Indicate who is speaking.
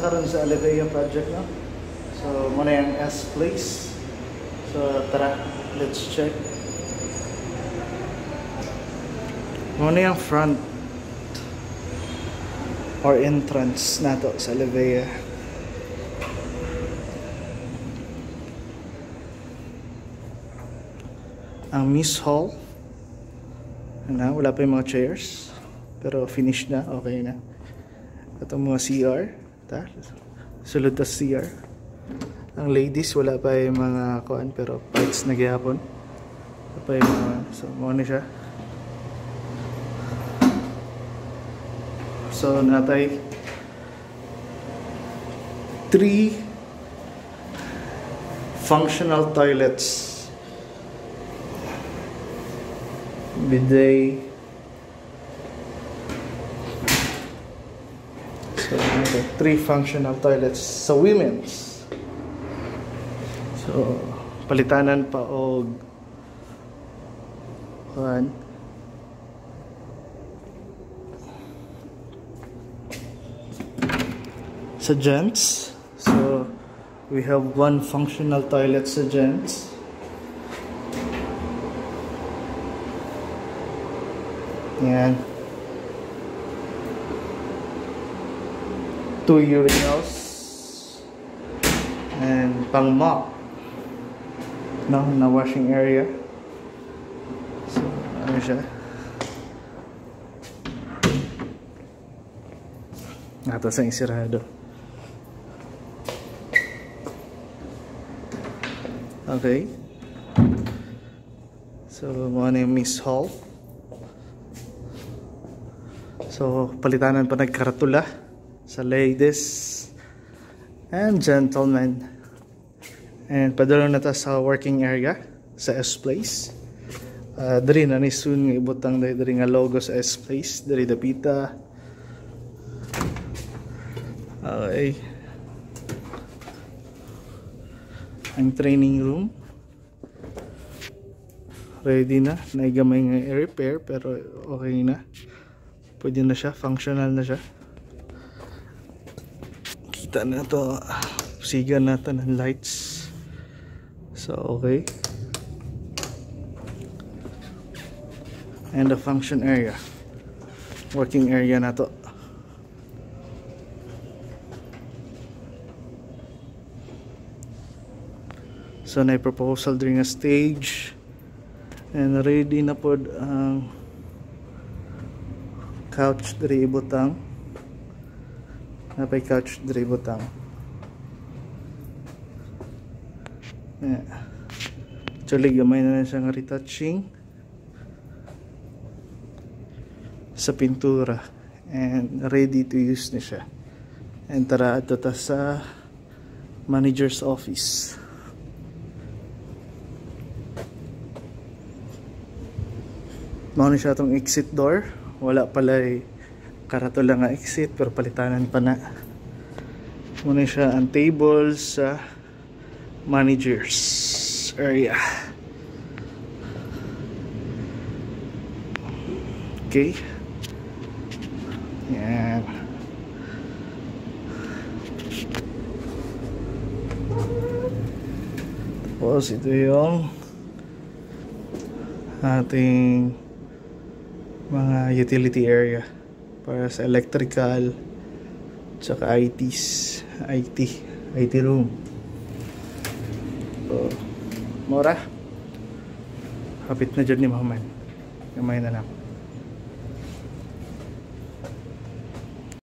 Speaker 1: karon sa Alevea project, no? So muna yung S place. So tara, let's check. Muna yung front or entrance nato sa Alevea. Ang Miss Hall. Na, wala pa yung mga chairs. Pero finish na, okay na. Ito mga CR. Sulod na CR. Ang ladies, wala pa yung mga kuan, pero parts na gyapon. Wala pa yung mga, so muna siya. So natay 3 functional toilets. Bidet. So, 3 functional toilets sa women's. So, palitanan pa og kuan. Sa gents. So, we have 1 functional toilet sa gents. Yan. 2 urinals and pang mop, no, na washing area. So ano siya, nato sa isirado. Okay, so muna yung Miss Hall. So, palitanan pa nagkaratula sa ladies and gentlemen. And padalo na ta sa working area sa S-Place. Dari na ni soon nga ibutang dari nga logo sa S-Place. Dari dapita. Okay. Ang training room. Ready na. Naigamay nga i-repair pero okay na. Pwede na siya, functional na siya. Kita na ito, sigan natin ng lights. So, okay. And the function area. Working area na to. So, na-proposal during a stage. And ready na po ang couch dari ibutang. Napay couch dari ibutang. Yeah. Actually, gamay na siya nga retouching sa pintura. And ready to use na siya. And tara, ito ta sa manager's office. Mauna siya itong exit door. Wala pala karatula nga exit pero palitanan pa na. Muna siya ang table sa managers area. Okay. Yan. Tapos ito yung ating mga utility area para sa electrical tsaka IT room. So, mura hapit na dyan ni Mahaman, gamay na lang.